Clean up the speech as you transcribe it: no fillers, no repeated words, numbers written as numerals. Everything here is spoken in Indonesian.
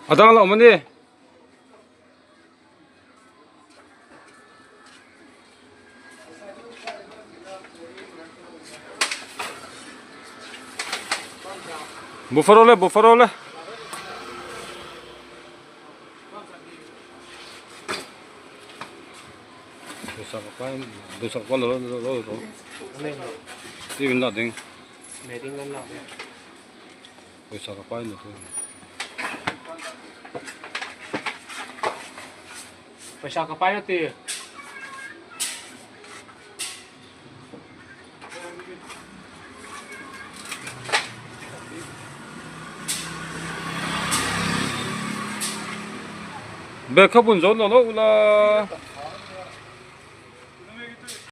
Adang lo mandi. Buffalo le. Dosa apa lo. Ini benda ding. Meeting lang. Dosa apa ini tuh? Pasya ka pa ti. Be kapun zon lo la.